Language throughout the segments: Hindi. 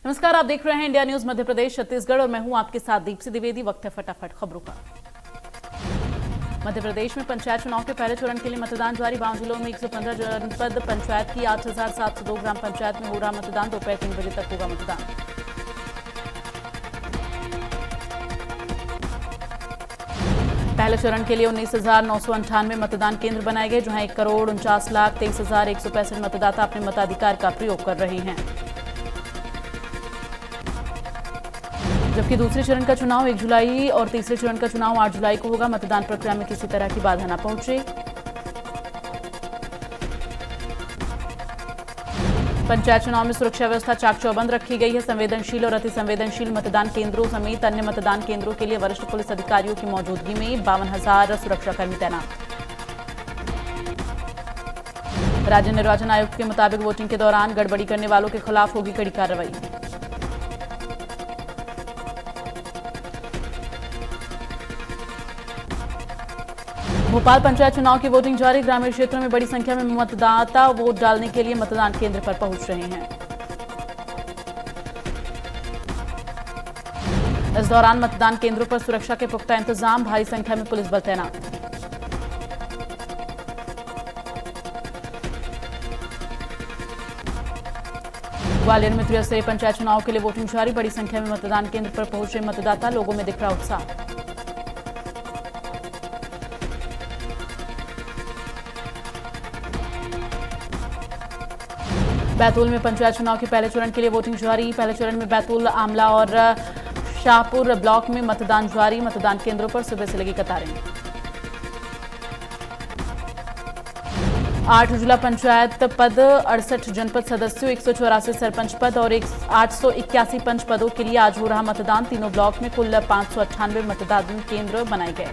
नमस्कार, आप देख रहे हैं इंडिया न्यूज मध्य प्रदेश छत्तीसगढ़ और मैं हूं आपके साथ दीप्ति द्विवेदी। वक्त है फटाफट खबरों का। मध्य प्रदेश में पंचायत चुनाव के पहले चरण के लिए मतदान जारी। 52 जिलों में 115 जनपद पंचायत की 8,702 ग्राम पंचायत में हो रहा मतदान। दोपहर 3 बजे तक होगा मतदान। पहले चरण के लिए 19,998 मतदान केंद्र बनाए गए, जहां 1,49,23,165 मतदाता अपने मताधिकार का प्रयोग कर रहे हैं। जबकि दूसरे चरण का चुनाव 1 जुलाई और तीसरे चरण का चुनाव 8 जुलाई को होगा। मतदान प्रक्रिया में किसी तरह की बाधा न पहुंचे। पंचायत चुनाव में सुरक्षा व्यवस्था चाक चौबंद रखी गई है। संवेदनशील और अति संवेदनशील मतदान केंद्रों समेत अन्य मतदान केंद्रों के लिए वरिष्ठ पुलिस अधिकारियों की मौजूदगी में 52,000 सुरक्षाकर्मी तैनात। राज्य निर्वाचन आयोग के मुताबिक वोटिंग के दौरान गड़बड़ी करने वालों के खिलाफ होगी कड़ी कार्रवाई। भोपाल पंचायत चुनाव की वोटिंग जारी। ग्रामीण क्षेत्रों में बड़ी संख्या में मतदाता वोट डालने के लिए मतदान केंद्र पर पहुंच रहे हैं। इस दौरान मतदान केंद्रों पर सुरक्षा के पुख्ता इंतजाम, भारी संख्या में पुलिस बल तैनात। ग्वालियर में त्रिस्तरीय पंचायत चुनाव के लिए वोटिंग जारी। बड़ी संख्या में मतदान केंद्र पर पहुंच रहे मतदाता, लोगों में दिख रहा उत्साह। बैतूल में पंचायत चुनाव के पहले चरण के लिए वोटिंग जारी। पहले चरण में बैतूल, आमला और शाहपुर ब्लॉक में मतदान जारी। मतदान केंद्रों पर सुबह से लगी कतारें। 8 जिला पंचायत पद, 68 जनपद सदस्यों, 184 सरपंच पद और 881 पंच पदों के लिए आज हो रहा मतदान। तीनों ब्लॉक में कुल 598 मतदान केंद्र बनाए गए।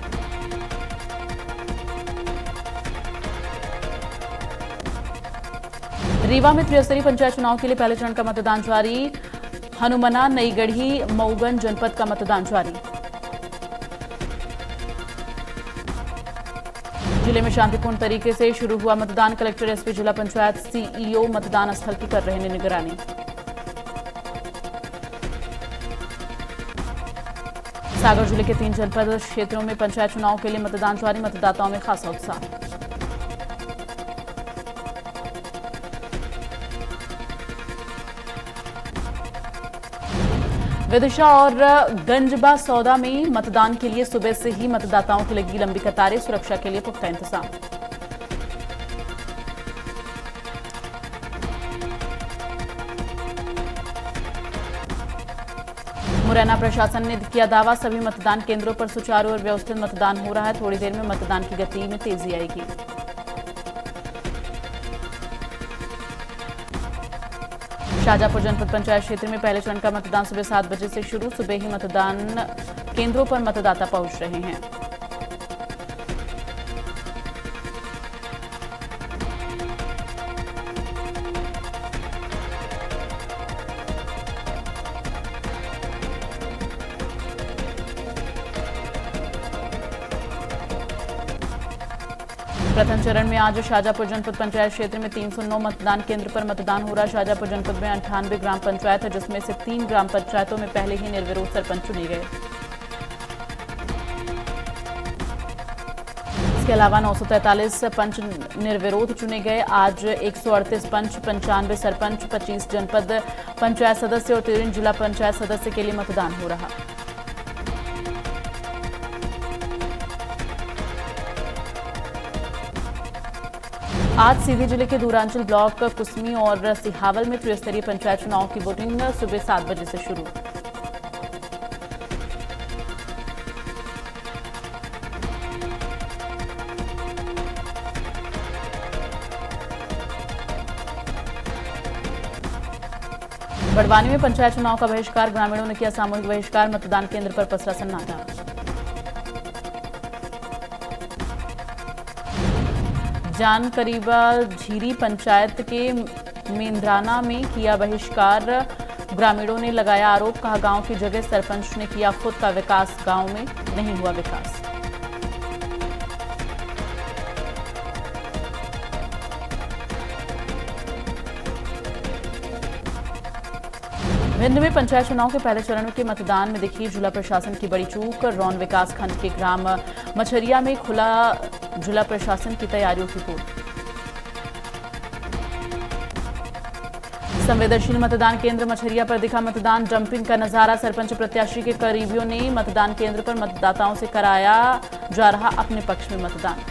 रीवा में त्रिस्तरीय पंचायत चुनाव के लिए पहले चरण का मतदान जारी। हनुमना, नईगढ़ी, मऊगंज जनपद का मतदान जारी। जिले में शांतिपूर्ण तरीके से शुरू हुआ मतदान। कलेक्टर, एसपी, जिला पंचायत सीईओ मतदान स्थल की कर रहे हैं निगरानी। सागर जिले के 3 जनपद क्षेत्रों में पंचायत चुनाव के लिए मतदान जारी। मतदाताओं में खासा उत्साह। विदिशा और गंजबा सौदा में मतदान के लिए सुबह से ही मतदाताओं की लगी लंबी कतारें। सुरक्षा के लिए पुख्ता इंतजाम। मुरैना प्रशासन ने किया दावा, सभी मतदान केंद्रों पर सुचारू और व्यवस्थित मतदान हो रहा है। थोड़ी देर में मतदान की गति में तेजी आएगी। शाजापुर जनपद पंचायत क्षेत्र में पहले चरण का मतदान सुबह 7 बजे से शुरू। सुबह ही मतदान केंद्रों पर मतदाता पहुंच रहे हैं। प्रथम चरण में आज शाजापुर जनपद पंचायत क्षेत्र में 309 मतदान केंद्र पर मतदान हो रहा है। शाजापुर जनपद में 98 ग्राम पंचायत है, जिसमें से 3 ग्राम पंचायतों में पहले ही निर्विरोध सरपंच चुने गए। इसके अलावा 943 पंच निर्विरोध चुने गए। आज 138 पंच, 95 सरपंच, 25 जनपद पंचायत सदस्य और 3 जिला पंचायत सदस्य के लिए मतदान हो रहा। आज सीधी जिले के दूरांचल ब्लॉक कुसमी और सिहावल में त्रिस्तरीय पंचायत चुनाव की वोटिंग सुबह 7 बजे से शुरू। बड़वानी में पंचायत चुनाव का बहिष्कार। ग्रामीणों ने किया सामूहिक बहिष्कार। मतदान केंद्र पर पसरा सन्नाटा। जान करीबा झीरी पंचायत के मेंद्राना में किया बहिष्कार। ग्रामीणों ने लगाया आरोप, कहा गांव की जगह सरपंच ने किया खुद का विकास, गांव में नहीं हुआ विकास। भिंड में पंचायत चुनाव के पहले चरण के मतदान में दिखी जिला प्रशासन की बड़ी चूक। रौन विकास खंड के ग्राम मछरिया में खुला जिला प्रशासन की तैयारियों की पोल। संवेदनशील मतदान केंद्र मछरिया पर दिखा मतदान डंपिंग का नजारा। सरपंच प्रत्याशी के करीबियों ने मतदान केंद्र पर मतदाताओं से कराया जा रहा अपने पक्ष में मतदान।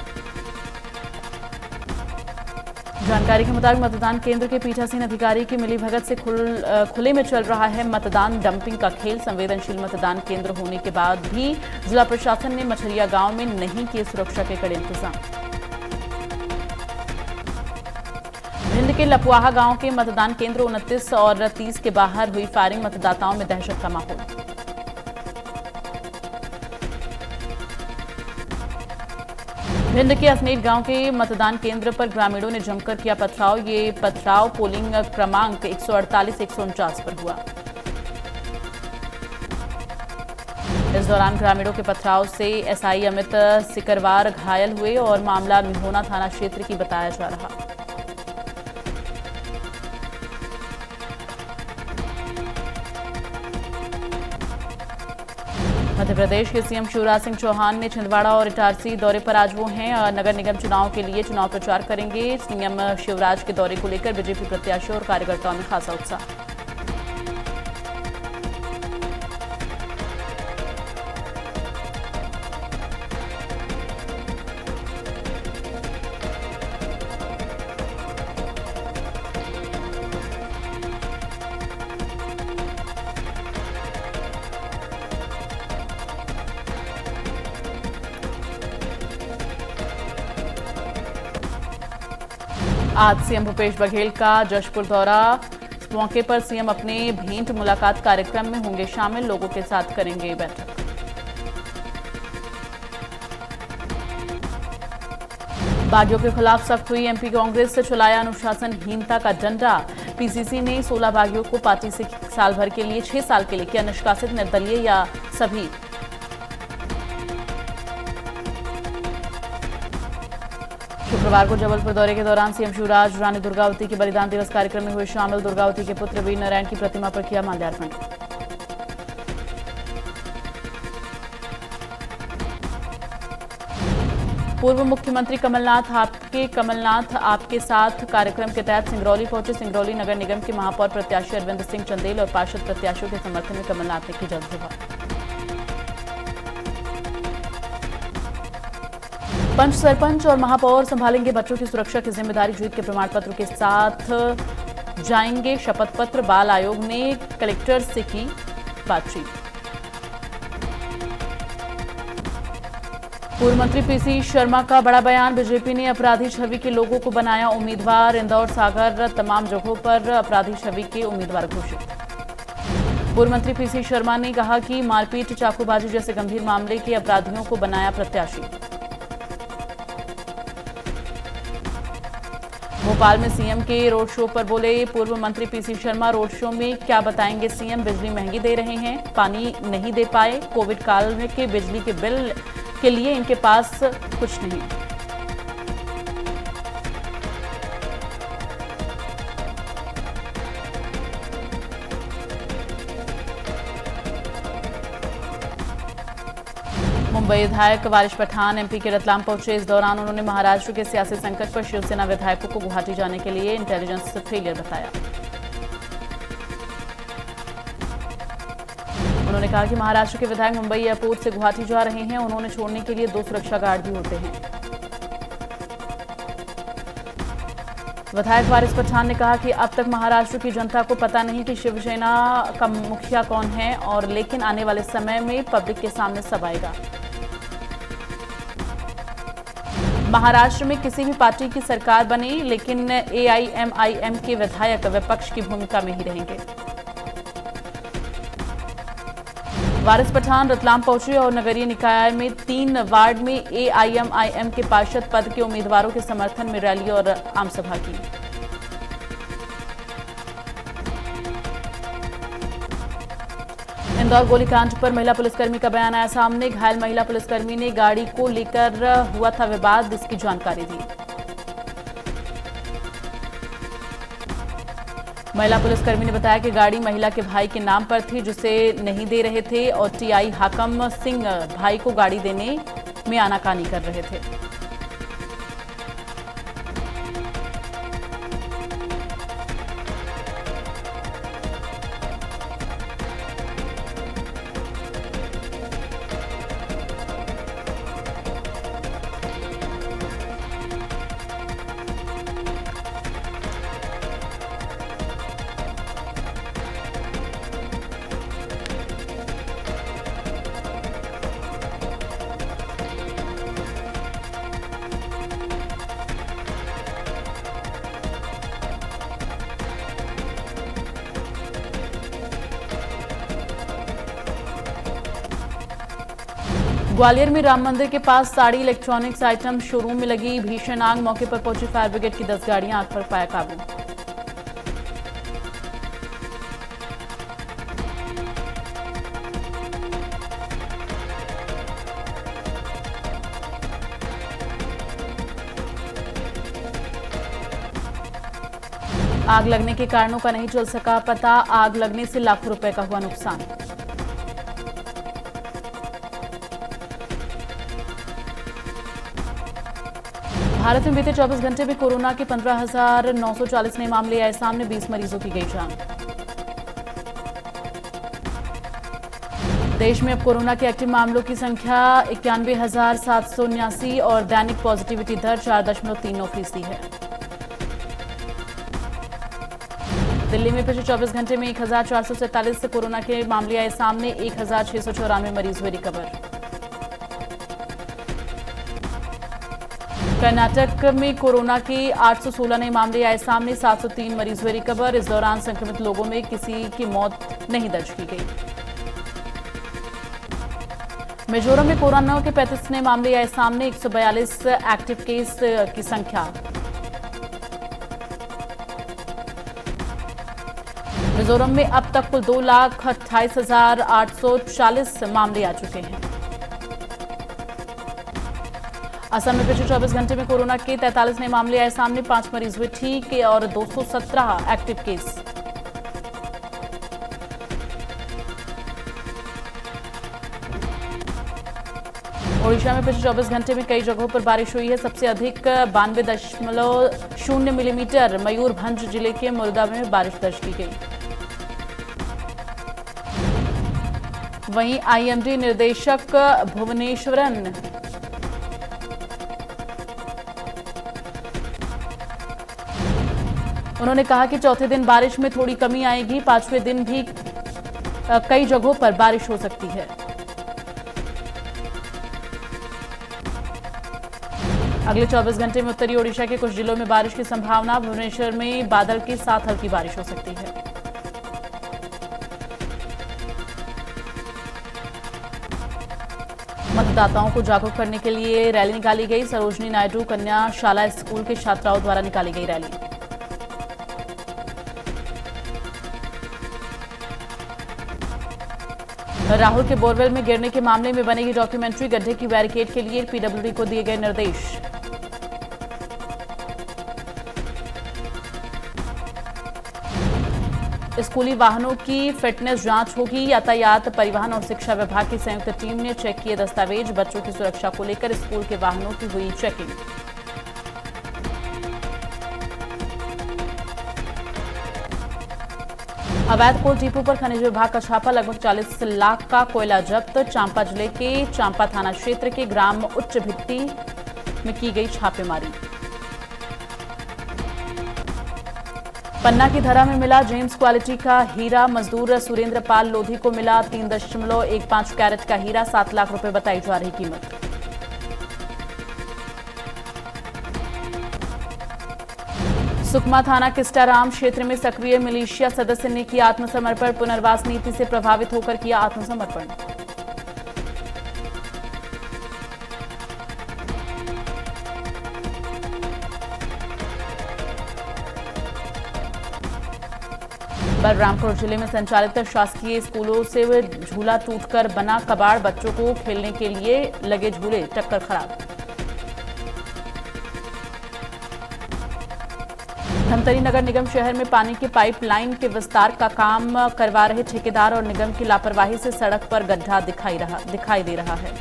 जानकारी के मुताबिक मतदान केंद्र के पीठासीन अधिकारी की मिलीभगत से खुले में चल रहा है मतदान डंपिंग का खेल। संवेदनशील मतदान केंद्र होने के बाद भी जिला प्रशासन ने मछरिया गांव में नहीं किए सुरक्षा के कड़े इंतजाम। भिंड के लपुआहा गांव के मतदान केंद्र 29 और 30 के बाहर हुई फायरिंग। मतदाताओं में दहशत का माहौल। भिंड के असनेट गांव के मतदान केंद्र पर ग्रामीणों ने जमकर किया पथराव। ये पथराव पोलिंग क्रमांक 148-149 पर हुआ। इस दौरान ग्रामीणों के पथराव से एसआई अमित सिकरवार घायल हुए और मामला मिहोना थाना क्षेत्र की बताया जा रहा। मध्य प्रदेश के सीएम शिवराज सिंह चौहान ने छिंदवाड़ा और इटारसी दौरे पर आज वो हैं। नगर निगम चुनाव के लिए चुनाव प्रचार करेंगे। सीएम शिवराज के दौरे को लेकर बीजेपी प्रत्याशियों और कार्यकर्ताओं में खासा उत्साह। आज सीएम भूपेश बघेल का जशपुर दौरा। इस मौके पर सीएम अपने भेंट मुलाकात कार्यक्रम में होंगे शामिल। लोगों के साथ करेंगे बैठक। बागियों के खिलाफ सख्त हुई एमपी कांग्रेस से। चलाया अनुशासनहीनता का डंडा। पीसीसी ने 16 बागियों को पार्टी से साल भर के लिए 6 साल के लिए किया निष्कासित। निर्दलीय या सभी। शुक्रवार को जबलपुर दौरे के दौरान सीएम शिवराज रानी दुर्गावती के बलिदान दिवस कार्यक्रम में हुए शामिल। दुर्गावती के पुत्र वीर नारायण की प्रतिमा पर किया माल्यार्पण। पूर्व मुख्यमंत्री कमलनाथ आपके साथ कार्यक्रम के तहत सिंगरौली पहुंचे। सिंगरौली नगर निगम के महापौर प्रत्याशी अरविंद सिंह चंदेल और पार्षद प्रत्याशियों के समर्थन में कमलनाथ ने की जनसभा। पंच, सरपंच और महापौर संभालेंगे बच्चों की सुरक्षा की जिम्मेदारी। जीत के प्रमाण पत्र के साथ जाएंगे शपथ पत्र। बाल आयोग ने कलेक्टर से की बातचीत। पूर्व मंत्री पीसी शर्मा का बड़ा बयान। बीजेपी ने अपराधी छवि के लोगों को बनाया उम्मीदवार। इंदौर, सागर तमाम जगहों पर अपराधी छवि के उम्मीदवार घोषित। पूर्व मंत्री पीसी शर्मा ने कहा कि मारपीट, चाकूबाजी जैसे गंभीर मामले के अपराधियों को बनाया प्रत्याशी। भोपाल में सीएम के रोड शो पर बोले पूर्व मंत्री पीसी शर्मा। रोड शो में क्या बताएंगे सीएम? बिजली महंगी दे रहे हैं, पानी नहीं दे पाए। कोविड काल में के बिजली के बिल के लिए इनके पास कुछ नहीं। मुंबई विधायक वारिश पठान एमपी के रतलाम पहुंचे। इस दौरान उन्होंने महाराष्ट्र के सियासी संकट पर शिवसेना विधायकों को गुवाहाटी जाने के लिए इंटेलिजेंस फेलियर बताया। उन्होंने कहा कि महाराष्ट्र के विधायक मुंबई एयरपोर्ट से गुवाहाटी जा रहे हैं। उन्होंने छोड़ने के लिए 2 सुरक्षा गार्ड भी होते हैं। विधायक वारिश पठान ने कहा कि अब तक महाराष्ट्र की जनता को पता नहीं कि शिवसेना का मुखिया कौन है, और लेकिन आने वाले समय में पब्लिक के सामने सब आएगा। महाराष्ट्र में किसी भी पार्टी की सरकार बने, लेकिन एआईएमआईएम के विधायक विपक्ष की भूमिका में ही रहेंगे। वारिस पठान रतलाम पहुंचे और नगरीय निकाय में 3 वार्ड में एआईएमआईएम के पार्षद पद के उम्मीदवारों के समर्थन में रैली और आमसभा की। इंदौर गोलीकांड पर महिला पुलिसकर्मी का बयान आया सामने। घायल महिला पुलिसकर्मी ने गाड़ी को लेकर हुआ था विवाद, इसकी जानकारी दी। महिला पुलिसकर्मी ने बताया कि गाड़ी महिला के भाई के नाम पर थी, जिसे नहीं दे रहे थे और टीआई हाकम सिंह भाई को गाड़ी देने में आनाकानी कर रहे थे। ग्वालियर में राम मंदिर के पास साड़ी इलेक्ट्रॉनिक्स आइटम शोरूम में लगी भीषण आग। मौके पर पहुंची फायर ब्रिगेड की 10 गाड़ियां, आग पर पाया काबू। आग लगने के कारणों का नहीं चल सका पता। आग लगने से लाखों रुपए का हुआ नुकसान। भारत में बीते 24 घंटे में कोरोना के 15,940 नए मामले आए सामने, 20 मरीजों की गई जान। देश में अब कोरोना के एक्टिव मामलों की संख्या 91,779 और दैनिक पॉजिटिविटी दर 4.39% है। दिल्ली में पिछले 24 घंटे में 1,447 कोरोना के मामले आए सामने, 1,694 मरीज हुए रिकवर। कर्नाटक में कोरोना के 816 नए मामले आए सामने, 703 मरीज हुए रिकवर। इस दौरान संक्रमित लोगों में किसी की मौत नहीं दर्ज की गई। मिजोरम में कोरोना के 35 नए मामले आए सामने, 142 एक्टिव केस की संख्या। मिजोरम में अब तक कुल 2,28,840 मामले आ चुके हैं। असम में पिछले 24 घंटे में कोरोना के 43 नए मामले आए सामने, 5 मरीज हुए ठीक और 217 एक्टिव केस। ओडिशा में पिछले 24 घंटे में कई जगहों पर बारिश हुई है। सबसे अधिक 92.0 मिलीमीटर मयूरभंज जिले के मुर्दा में बारिश दर्ज की गई। वहीं आईएमडी निर्देशक भुवनेश्वरन उन्होंने कहा कि चौथे दिन बारिश में थोड़ी कमी आएगी, 5वें दिन भी कई जगहों पर बारिश हो सकती है। अगले 24 घंटे में उत्तरी ओडिशा के कुछ जिलों में बारिश की संभावना। भुवनेश्वर में बादल के साथ हल्की बारिश हो सकती है। मतदाताओं को जागरूक करने के लिए रैली निकाली गई। सरोजनी नायडू कन्या शाला स्कूल के छात्राओं द्वारा निकाली गई रैली। राहुल के बोरवेल में गिरने के मामले में बनेगी डॉक्यूमेंट्री। गड्ढे की बैरिकेड के लिए पीडब्ल्यूडी को दिए गए निर्देश। स्कूली वाहनों की फिटनेस जांच होगी। यातायात, परिवहन और शिक्षा विभाग की संयुक्त टीम ने चेक किए दस्तावेज। बच्चों की सुरक्षा को लेकर स्कूल के वाहनों की हुई चेकिंग। अवैध कोल डिपो पर खनिज विभाग का छापा। लगभग 40 लाख का कोयला जब्त। चांपा जिले के चांपा थाना क्षेत्र के ग्राम उच्च भिट्टी में की गई छापेमारी। पन्ना की धरा में मिला जेम्स क्वालिटी का हीरा। मजदूर सुरेंद्र पाल लोधी को मिला 3.15 कैरेट का हीरा। 7 लाख रुपए बताई जा रही कीमत। सुकमा थाना किस्टाराम क्षेत्र में सक्रिय मिलिशिया सदस्य ने किया आत्मसमर्पण। पुनर्वास नीति से प्रभावित होकर किया आत्मसमर्पण। बलरामपुर जिले में संचालित शासकीय स्कूलों से झूला टूटकर बना कबाड़। बच्चों को खेलने के लिए लगे झूले टक्कर खराब। धमतरी नगर निगम शहर में पानी की पाइपलाइन के विस्तार का काम करवा रहे ठेकेदार और निगम की लापरवाही से सड़क पर गड्ढा दिखाई दे रहा है।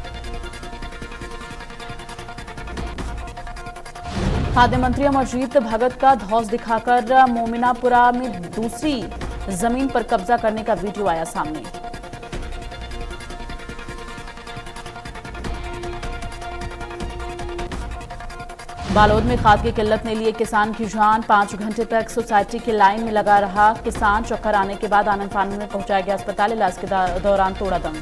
खाद्य मंत्री अमरजीत भगत का धौंस दिखाकर मोमिनापुरा में दूसरी जमीन पर कब्जा करने का वीडियो आया सामने। बालोद में खाद की किल्लत ने लिए किसान की जान। 5 घंटे तक सोसाइटी की लाइन में लगा रहा किसान। चक्कर आने के बाद आनंद फानन में पहुंचाया गया अस्पताल। इलाज के दौरान तोड़ा दम।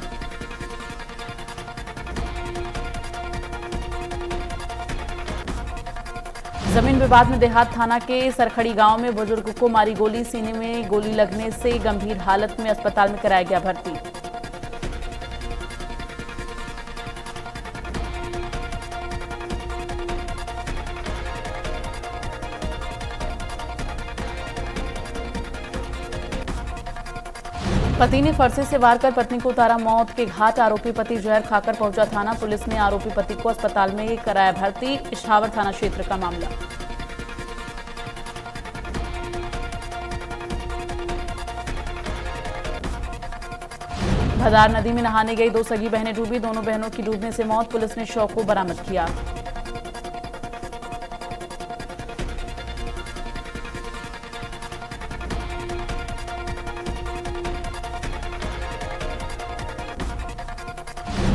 जमीन विवाद में देहात थाना के सरखड़ी गांव में बुजुर्ग को मारी गोली। सीने में गोली लगने से गंभीर हालत में अस्पताल में कराया गया भर्ती। पति ने फरसे से वार कर पत्नी को उतारा मौत के घाट। आरोपी पति जहर खाकर पहुंचा थाना। पुलिस ने आरोपी पति को अस्पताल में कराया भर्ती। इछावर थाना क्षेत्र का मामला। भदार नदी में नहाने गई 2 सगी बहनें डूबी। दोनों बहनों की डूबने से मौत। पुलिस ने शव को बरामद किया।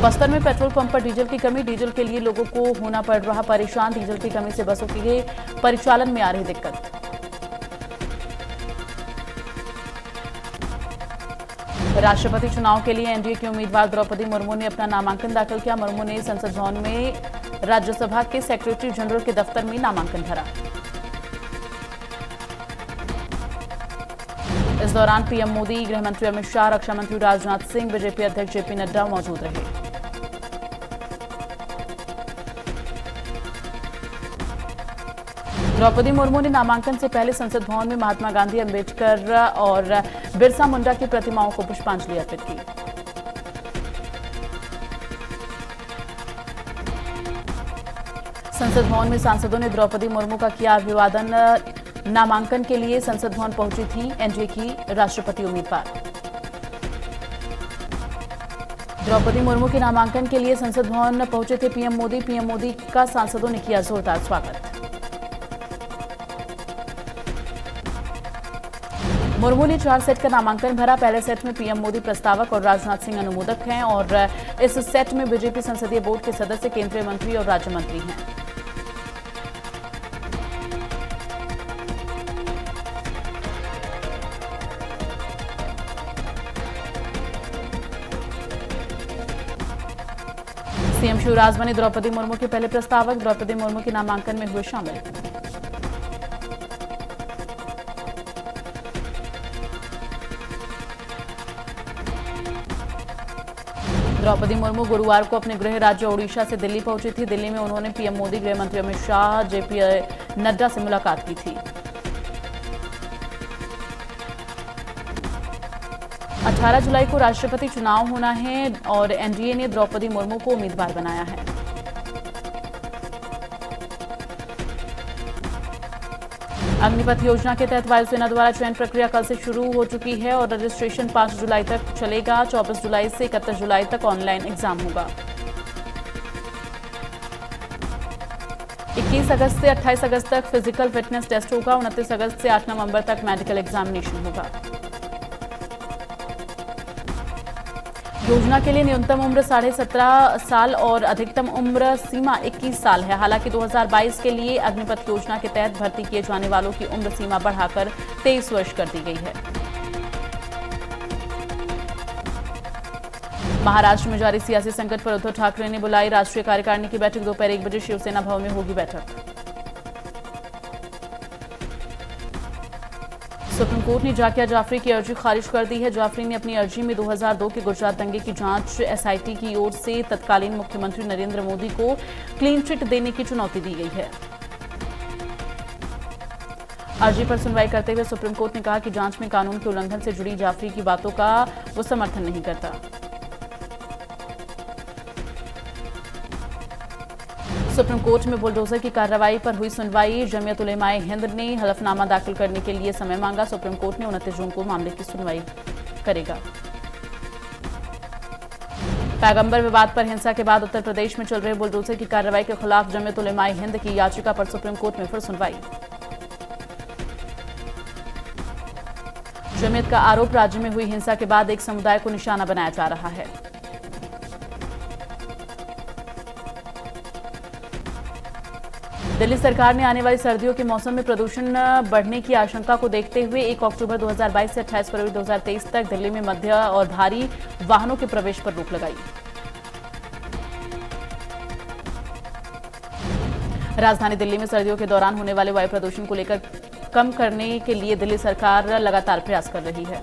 बस्तर में पेट्रोल पंप पर डीजल की कमी। डीजल के लिए लोगों को होना पड़ रहा परेशान। डीजल की कमी से बसों के परिचालन में आ रही दिक्कत। राष्ट्रपति चुनाव के लिए एनडीए की उम्मीदवार द्रौपदी मुर्मू ने अपना नामांकन दाखिल किया। मुर्मू ने संसद भवन में राज्यसभा के सेक्रेटरी जनरल के दफ्तर में नामांकन भरा। इस दौरान पीएम मोदी, गृह मंत्री अमित शाह, रक्षा मंत्री राजनाथ सिंह, बीजेपी अध्यक्ष जेपी नड्डा मौजूद रहे। द्रौपदी मुर्मू ने नामांकन से पहले संसद भवन में महात्मा गांधी, अंबेडकर और बिरसा मुंडा की प्रतिमाओं को पुष्पांजलि अर्पित की। संसद भवन में सांसदों ने द्रौपदी मुर्मू का किया अभिवादन। नामांकन के लिए संसद भवन पहुंची थी एनडीए की राष्ट्रपति उम्मीदवार। द्रौपदी मुर्मू के नामांकन के लिए संसद भवन पहुंचे थे पीएम मोदी। पीएम मोदी का सांसदों ने किया जोरदार स्वागत। मुर्मू ने 4 सेट का नामांकन भरा। पहले सेट में पीएम मोदी प्रस्तावक और राजनाथ सिंह अनुमोदक हैं और इस सेट में बीजेपी संसदीय बोर्ड के सदस्य, केंद्रीय मंत्री और राज्य मंत्री हैं। सीएम शिवराज बने द्रौपदी मुर्मू के पहले प्रस्तावक। द्रौपदी मुर्मू के नामांकन में हुए शामिल। द्रौपदी मुर्मू गुरुवार को अपने गृह राज्य ओडिशा से दिल्ली पहुंची थी। दिल्ली में उन्होंने पीएम मोदी, गृह मंत्री अमित शाह, जेपी नड्डा से मुलाकात की थी। 18 जुलाई को राष्ट्रपति चुनाव होना है और एनडीए ने द्रौपदी मुर्मू को उम्मीदवार बनाया है। अग्निपथ योजना के तहत वायुसेना द्वारा चयन प्रक्रिया कल से शुरू हो चुकी है और रजिस्ट्रेशन 5 जुलाई तक चलेगा। 24 जुलाई से 31 जुलाई तक ऑनलाइन एग्जाम होगा। 21 अगस्त से 28 अगस्त तक फिजिकल फिटनेस टेस्ट होगा। 29 अगस्त से 8 नवंबर तक मेडिकल एग्जामिनेशन होगा। योजना के लिए न्यूनतम उम्र 17.5 साल और अधिकतम उम्र सीमा 21 साल है। हालांकि 2022 के लिए अग्निपथ योजना के तहत भर्ती किए जाने वालों की उम्र सीमा बढ़ाकर 23 वर्ष कर दी गई है। महाराष्ट्र में जारी सियासी संकट पर उद्धव ठाकरे ने बुलाई राष्ट्रीय कार्यकारिणी की बैठक। दोपहर 1 बजे शिवसेना भवन में होगी बैठक। सुप्रीम कोर्ट ने जाकिया जाफरी की अर्जी खारिज कर दी है। जाफरी ने अपनी अर्जी में 2002 के गुजरात दंगे की जांच एसआईटी की ओर से तत्कालीन मुख्यमंत्री नरेंद्र मोदी को क्लीन चिट देने की चुनौती दी गई है। अर्जी पर सुनवाई करते हुए सुप्रीम कोर्ट ने कहा कि जांच में कानून के उल्लंघन से जुड़ी जाफरी की बातों का वो समर्थन नहीं करता। सुप्रीम कोर्ट में बुलडोजर की कार्रवाई पर हुई सुनवाई। जमीयत उलेमाए हिंद ने हलफनामा दाखिल करने के लिए समय मांगा। सुप्रीम कोर्ट ने 29 जून को मामले की सुनवाई करेगा। पैगंबर विवाद पर हिंसा के बाद उत्तर प्रदेश में चल रहे बुलडोजर की कार्रवाई के खिलाफ जमीयत उलेमाए हिंद की याचिका पर सुप्रीम कोर्ट में फिर सुनवाई। जमीयत का आरोप राज्य में हुई हिंसा के बाद एक समुदाय को निशाना बनाया जा रहा है। दिल्ली सरकार ने आने वाली सर्दियों के मौसम में प्रदूषण बढ़ने की आशंका को देखते हुए 1 अक्टूबर 2022 से 28 फरवरी 2023 तक दिल्ली में मध्य और भारी वाहनों के प्रवेश पर रोक लगाई। राजधानी दिल्ली में सर्दियों के दौरान होने वाले वायु प्रदूषण को लेकर कम करने के लिए दिल्ली सरकार लगातार प्रयास कर रही है।